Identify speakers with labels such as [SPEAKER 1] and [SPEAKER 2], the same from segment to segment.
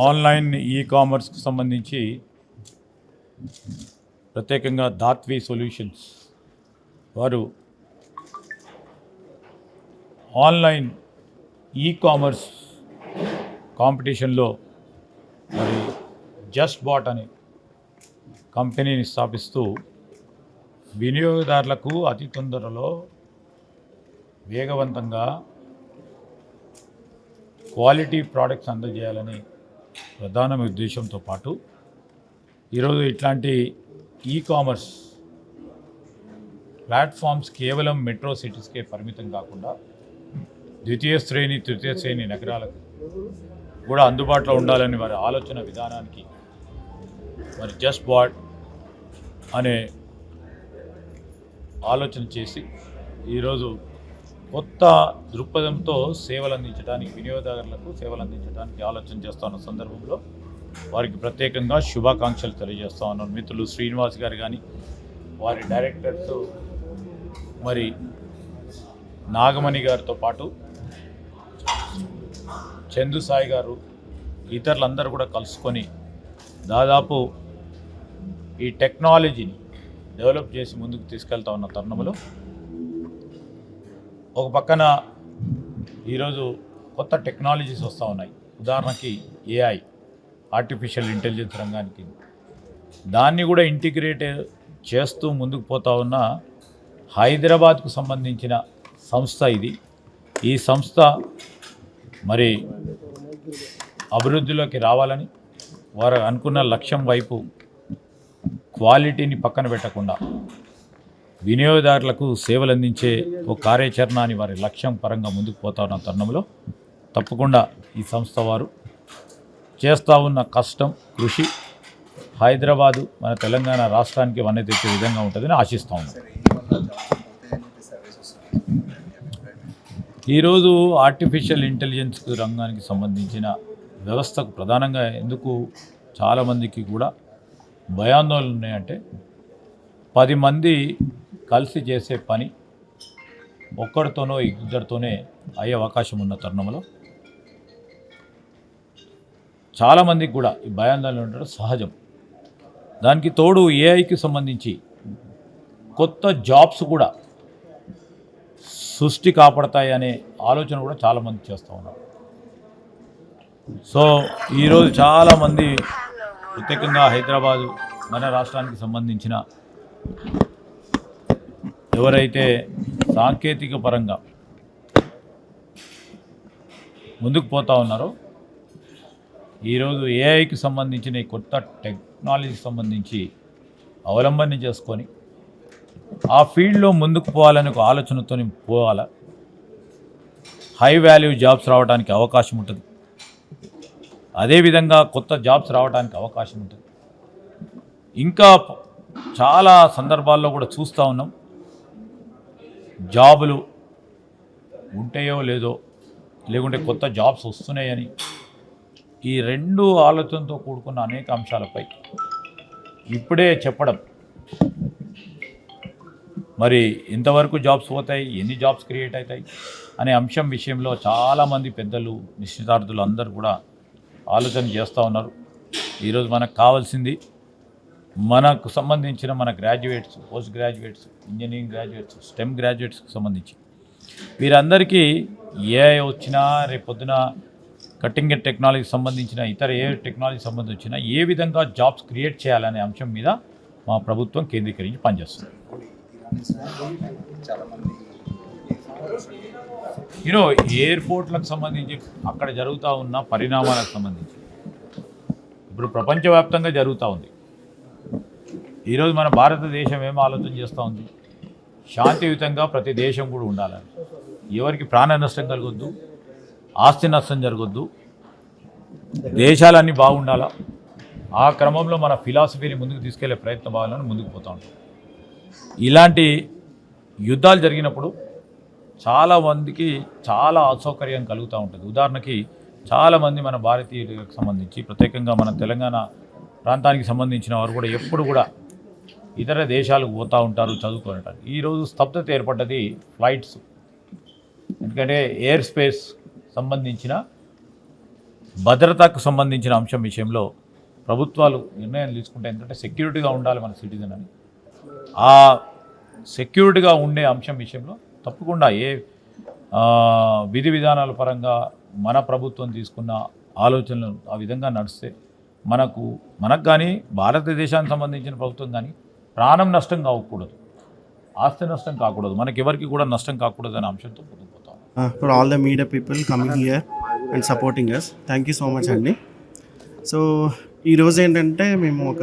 [SPEAKER 1] Online ఈ-కామర్స్కి సంబంధించి ప్రత్యేకంగా ధాత్వి solutions వారు ఆన్లైన్ ఈ-కామర్స్ కాంపిటీషన్లో మరి జస్ట్ బాట్ అనే కంపెనీని స్థాపిస్తూ వినియోగదారులకు అతి తొందరలో వేగవంతంగా క్వాలిటీ ప్రోడక్ట్స్ అందజేయాలని ప్రధాన ఉద్దేశంతో పాటు ఈరోజు ఇట్లాంటి ఈ-కామర్స్ ప్లాట్ఫామ్స్ కేవలం మెట్రో సిటీస్కే పరిమితం కాకుండా ద్వితీయ శ్రేణి తృతీయ శ్రేణి నగరాలకు కూడా అందుబాటులో ఉండాలని వారి ఆలోచన విధానానికి మరి జస్ట్ బాట్ అనే ఆలోచన చేసి ఈరోజు కొత్త దృక్పథంతో సేవలు అందించడానికి వినియోగదారులకు సేవలు అందించడానికి ఆలోచన చేస్తున్న సందర్భంలో వారికి ప్రత్యేకంగా శుభాకాంక్షలు తెలియజేస్తూ ఉన్నాను. మిత్రులు శ్రీనివాస్ గారు కానీ వారి డైరెక్టర్స్ మరి నాగమణి గారితో పాటు చందు సాయి గారు ఇతరులందరూ కూడా కలుసుకొని దాదాపు ఈ టెక్నాలజీని డెవలప్ చేసి ముందుకు తీసుకెళ్తా ఉన్న తరుణంలో ఒక పక్కన ఈరోజు కొత్త టెక్నాలజీస్ వస్తూ ఉన్నాయి. ఉదాహరణకి ఏఐ ఆర్టిఫిషియల్ ఇంటెలిజెన్స్ రంగానికి దాన్ని కూడా ఇంటిగ్రేట్ చేస్తూ ముందుకు పోతా ఉన్న హైదరాబాద్కు సంబంధించిన సంస్థ ఇది. ఈ సంస్థ మరి అభివృద్ధిలోకి రావాలని వారు అనుకున్న లక్ష్యం వైపు క్వాలిటీని పక్కన పెట్టకుండా వినియోగదారులకు సేవలు అందించే ఒక కార్యాచరణ అని వారి లక్ష్యం పరంగా ముందుకు పోతా ఉన్న తరుణంలో తప్పకుండా ఈ సంస్థ వారు చేస్తూ ఉన్న కష్టం కృషి హైదరాబాదు మన తెలంగాణ రాష్ట్రానికి వన్నె తెచ్చే విధంగా ఉంటుందని ఆశిస్తూ ఉన్నాం. ఈరోజు ఆర్టిఫిషియల్ ఇంటెలిజెన్స్ రంగానికి సంబంధించిన వ్యవస్థకు ప్రధానంగా ఎందుకు చాలామందికి కూడా భయాందోళనలు ఉన్నాయంటే 10 మంది కలిసి చేసే పని ఒక్కడితోనో ఇద్దరితోనే అయ్యే అవకాశం ఉన్న తరుణంలో చాలామందికి కూడా ఈ భయాందోళన ఉండడం సహజం. దానికి తోడు ఏఐకి సంబంధించి కొత్త జాబ్స్ కూడా సృష్టి కాపాడతాయి అనే ఆలోచన కూడా చాలామంది చేస్తూ ఉన్నారు. సో ఈరోజు చాలామంది ప్రత్యేకంగా హైదరాబాదు మన రాష్ట్రానికి సంబంధించిన ఎవరైతే సాంకేతిక పరంగా ముందుకు పోతూ ఉన్నారో ఈరోజు ఏఐకి సంబంధించిన ఈ కొత్త టెక్నాలజీకి సంబంధించి అవలంబన చేసుకొని ఆ ఫీల్డ్లో ముందుకు పోవాలని ఒక ఆలోచనతో పోవాలా. హై వాల్యూ జాబ్స్ రావడానికి అవకాశం ఉంటుంది. అదేవిధంగా కొత్త జాబ్స్ రావడానికి అవకాశం ఉంటుంది. ఇంకా చాలా సందర్భాల్లో కూడా చూస్తూ ఉన్నాం, జాబులు ఉంటాయో లేదో లేకుంటే కొత్త జాబ్స్ వస్తున్నాయని ఈ రెండు ఆలోచనతో కూడుకున్న అనేక అంశాలపై ఇప్పుడే చెప్పడం మరి ఎంతవరకు జాబ్స్ పోతాయి, ఎన్ని జాబ్స్ క్రియేట్ అవుతాయి అనే అంశం విషయంలో చాలామంది పెద్దలు నిశ్చితార్థులు అందరూ కూడా ఆలోచన చేస్తూ ఉన్నారు. ఈరోజు మనకు కావాల్సింది మనకు సంబంధించిన మన graduates, post graduates, engineering graduates, stem గ్రాడ్యుయేట్స్కి సంబంధించి వీరందరికీ ఏఐ వచ్చినా రేపొద్దున కటింగ్ టెక్నాలజీకి సంబంధించిన ఇతర ఏ టెక్నాలజీ సంబంధించిన ఏ విధంగా జాబ్స్ క్రియేట్ చేయాలనే అంశం మీద మా ప్రభుత్వం కేంద్రీకరించి పనిచేస్తుంది. ఎయిర్పోర్ట్లకు సంబంధించి అక్కడ జరుగుతూ ఉన్న పరిణామాలకు సంబంధించి ఇప్పుడు ప్రపంచవ్యాప్తంగా జరుగుతూ ఉంది. ఈరోజు మన భారతదేశం ఏం ఆలోచన చేస్తూ ఉంది, శాంతియుతంగా ప్రతి దేశం కూడా ఉండాలని, ఎవరికి ప్రాణ నష్టం కలగొద్దు, ఆస్తి నష్టం జరగొద్దు, దేశాలన్నీ బాగుండాలా. ఆ క్రమంలో మన ఫిలాసఫీని ముందుకు తీసుకెళ్లే ప్రయత్నం బాగాలని ముందుకు పోతూ ఉంటాం. ఇలాంటి యుద్ధాలు జరిగినప్పుడు చాలామందికి చాలా అసౌకర్యం కలుగుతూ ఉంటుంది. ఉదాహరణకి చాలామంది మన భారతీయులకు సంబంధించి ప్రత్యేకంగా మన తెలంగాణ ప్రాంతానికి సంబంధించిన వారు కూడా ఎప్పుడు కూడా ఇతర దేశాలకు పోతూ ఉంటారు, చదువుకుంటారు. ఈరోజు స్తబ్దత ఏర్పడ్డది ఫ్లైట్స్. ఎందుకంటే ఎయిర్ స్పేస్ సంబంధించిన భద్రతకు సంబంధించిన అంశం విషయంలో ప్రభుత్వాలు నిర్ణయాలు తీసుకుంటే ఎందుకంటే సెక్యూరిటీగా ఉండాలి మన సిటిజన్ అని. ఆ సెక్యూరిటీగా ఉండే అంశం విషయంలో తప్పకుండా విధి విధానాల పరంగా మన ప్రభుత్వం తీసుకున్న ఆలోచనలు ఆ విధంగా నడిస్తే మనకు కానీ భారతదేశానికి సంబంధించిన ప్రభుత్వం కానీ ప్రాణం నష్టం కాకూడదు, ఆస్తి నష్టం కాకూడదు, మనకి ఎవరికి కూడా నష్టం కాకూడదు అనే అంశంతో ముందుకు పోతాం.
[SPEAKER 2] For all the media people coming here and supporting us, thank you so much అండి. సో ఈరోజు ఏంటంటే మేము ఒక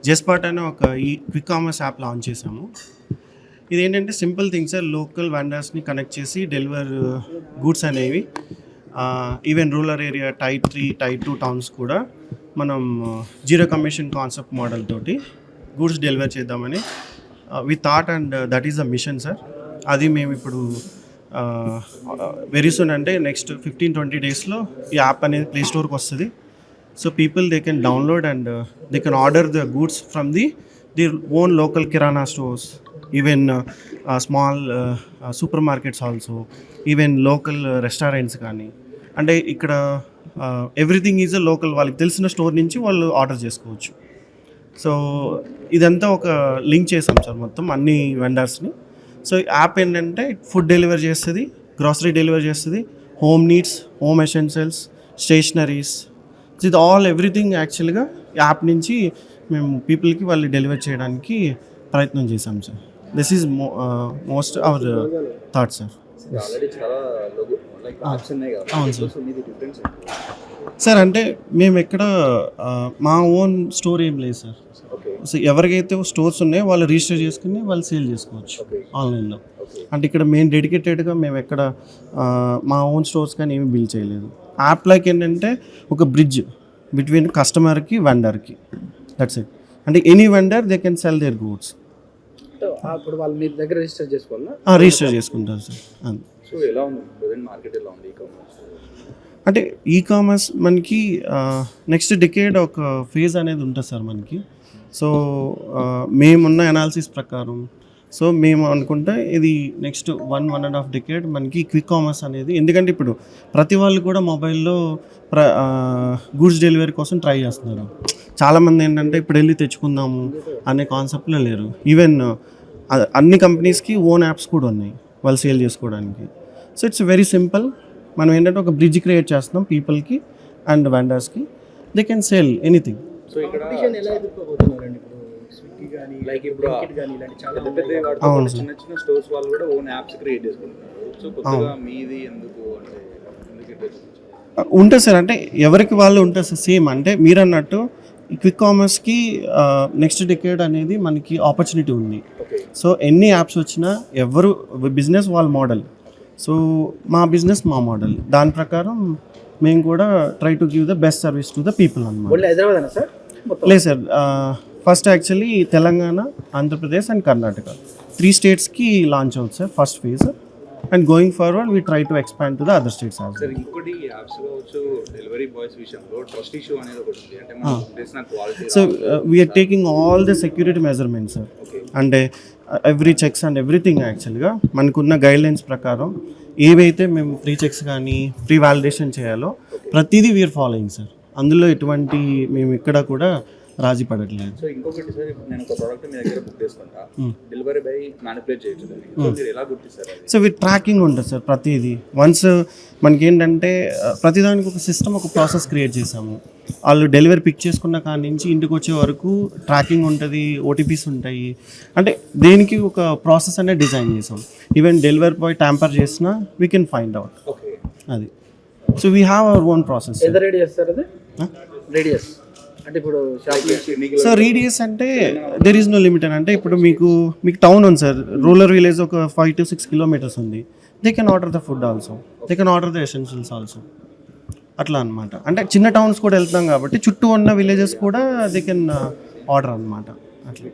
[SPEAKER 2] జస్పాట్ అనే ఒక ఈ క్విక్ కామర్స్ యాప్ లాంచ్ చేసాము. ఇదేంటంటే సింపుల్ థింగ్స్ సార్, లోకల్ వెండర్స్ని కనెక్ట్ చేసి డెలివర్ గూడ్స్ అనేవి even rural area type 3 type 2 towns కూడా మనం జీరో కమిషన్ కాన్సెప్ట్ మోడల్ తోటి గూడ్స్ డెలివర్ చేద్దామని we thought and that is the mission sir. అది మేము ఇప్పుడు వెరీ సూన్ అంటే నెక్స్ట్ 15-20 డేస్లో ఈ యాప్ అనేది ప్లే స్టోర్కి వస్తుంది. So people they can download and they can order the goods from the own local kirana stores, even small super markets also, even local restaurants కానీ. అంటే ఇక్కడ ఎవ్రీథింగ్ ఈజ్ అ లోకల్, వాళ్ళకి తెలిసిన store నుంచి వాళ్ళు order చేసుకోవచ్చు. So ఇదంతా ఒక లింక్ చేసాం సార్ మొత్తం అన్ని వెండర్స్ని. సో యాప్ ఏంటంటే ఫుడ్ డెలివర్ చేస్తుంది, గ్రాసరీ డెలివర్ చేస్తుంది, home needs, home essentials, stationeries, ఇది ఆల్ ఎవ్రీథింగ్ యాక్చువల్గా యాప్ నుంచి మేము పీపుల్కి వాళ్ళు డెలివర్ చేయడానికి ప్రయత్నం చేశాం sir. This is most our thought sir. అవును సార్. అంటే మేము ఎక్కడ మా ఓన్ స్టోర్ ఏం లేదు సార్. సో ఎవరికైతే స్టోర్స్ ఉన్నాయో వాళ్ళు రిజిస్టర్ చేసుకుని వాళ్ళు సేల్ చేసుకోవచ్చు ఆన్లైన్లో. అంటే ఇక్కడ మేము డెడికేటెడ్గా మేము ఎక్కడ మా ఓన్ స్టోర్స్ కానీ ఏమి బిల్ చేయలేదు. యాప్ లైక్ ఏంటంటే ఒక బ్రిడ్జ్ బిట్వీన్ కస్టమర్కి వెండర్కి, దట్స్ ఇట్. అంటే any vendor they can sell their goods.
[SPEAKER 3] అప్పుడు వాళ్ళు మీ దగ్గర రిజిస్టర్ చేసుకోవాలా?
[SPEAKER 2] రిజిస్టర్ చేసుకుంటారు సార్.
[SPEAKER 3] సో ఎలా ఉంది ప్రెజెంట్ మార్కెట్, ఎలా ఉంది ఈ-కామర్స్?
[SPEAKER 2] అంటే ఈ-కామర్స్ మనకి నెక్స్ట్ డికేడ్ ఒక ఫేజ్ అనేది ఉంటుంది సార్ మనకి. సో మేమున్న అనాలిసిస్ ప్రకారం సో మేము అనుకుంటే ఇది నెక్స్ట్ 1.5 డికేడ్ మనకి క్విక్ కామర్స్ అనేది. ఎందుకంటే ఇప్పుడు ప్రతి వాళ్ళు కూడా మొబైల్లో గూడ్స్ డెలివరీ కోసం ట్రై చేస్తున్నారు. చాలామంది ఏంటంటే ఇప్పుడు వెళ్ళి తెచ్చుకుందాము అనే కాన్సెప్ట్లో లేరు. ఈవెన్ అన్ని కంపెనీస్కి ఓన్ యాప్స్ కూడా ఉన్నాయి వాళ్ళు సేల్ చేసుకోవడానికి. So it's very simple. మనం ఏంటంటే ఒక బ్రిడ్జ్ క్రియేట్ చేస్తున్నాం పీపుల్కి అండ్ వెండర్స్కి, they can sell anything.
[SPEAKER 3] So ఇక్కడ ఎలా ఎదుర్కోబోతున్నారండి ఇప్పుడు స్విగ్గీ కానీ లైక్ ఇప్పుడు కానీ ఇలాంటి చాలా పెద్ద వాడుతున్నారు, చిన్న చిన్న స్టోర్స్ వాళ్ళు కూడా ఓన్ యాప్స్ క్రియేట్ చేసుకుంటున్నారు. సో కొత్తగా మీది ఎందుకు అంటే
[SPEAKER 2] ఉంటుంది సార్. అంటే ఎవరికి వాళ్ళు ఉంటుంది సార్ సేమ్. అంటే మీరు అన్నట్టు ఈ క్విక్ కామర్స్కి నెక్స్ట్ డికేడ్ అనేది మనకి ఆపర్చునిటీ ఉంది. సో ఎన్ని యాప్స్ వచ్చినా ఎవరు బిజినెస్ వాళ్ళ మోడల్. సో మా బిజినెస్ మా మోడల్, దాని ప్రకారం మేము కూడా try to give the best service to the people అన్నమాట. లేదు sir, first actually Telangana, Andhra Pradesh and Karnataka 3 స్టేట్స్కి లాంచ్ అవుతుంది sir first phase. And going forward we try to expand to the other states also.
[SPEAKER 3] Sir ఇంకోటి apps కావచ్చు delivery boys విషయంలో trust issue అనేది ఒకటి ఉంది. అంటే మనం చేసిన quality.
[SPEAKER 2] So we are taking all the security measurements sir. అంటే ఎవ్రీ చెక్స్ అండ్ ఎవ్రీథింగ్ యాక్చువల్గా మనకున్న గైడ్లైన్స్ ప్రకారం ఏవైతే మేము ప్రీ చెక్స్ కానీ ప్రీ వాలిడేషన్ చేయాలో ప్రతిదీ వీఆర్ ఫాలోయింగ్ సార్. అందులో ఎటువంటి మేము ఇక్కడ కూడా రాజీ పడట్లేదు.
[SPEAKER 3] సో ఇంకొకటి సార్, ఇప్పుడు నేను ఒక ప్రోడక్ట్ మీ దగ్గర బుక్ చేసుకుంటా, డెలివరీ బై మ్యానిపులేట్ చేయొచ్చు, మీరు ఎలా గుర్తిస్తారు?
[SPEAKER 2] సో విత్ ట్రాకింగ్ ఉంటుంది సార్ ప్రతిదీ. వన్స్ మనకి ఏంటంటే ప్రతిదానికి ఒక సిస్టమ్, ఒక ప్రాసెస్ క్రియేట్ చేసాము. వాళ్ళు డెలివరీ పిక్ చేసుకున్న కాడి నుంచి ఇంటికి వచ్చే వరకు ట్రాకింగ్ ఉంటుంది, ఓటీపీస్ ఉంటాయి. అంటే దేనికి ఒక ప్రాసెస్ అనేది డిజైన్ చేసాం. ఈవెన్ డెలివరీ బాయ్ ట్యాంపర్ చేసినా వీ కెన్ ఫైండ్ అవుట్. అది. So we have our own process.
[SPEAKER 3] ఎంత రెడీ చేస్తారు అది? రేడియస్ అంటే ఇప్పుడు
[SPEAKER 2] సో రేడియస్ అంటే దెర్ ఈజ్ నో లిమిట్ అని. అంటే ఇప్పుడు మీకు టౌన్ ఉంది సార్, రూరల్ విలేజ్ ఒక 5 to 6 kilometers ఉంది. They can order the food also, they can order the essentials also. అట్లా అనమాట. అంటే చిన్న టౌన్స్ కూడా వెళ్తాం కాబట్టి చుట్టూ ఉన్న విలేజెస్ కూడా దే కెన్ ఆర్డర్ అనమాట అట్లా.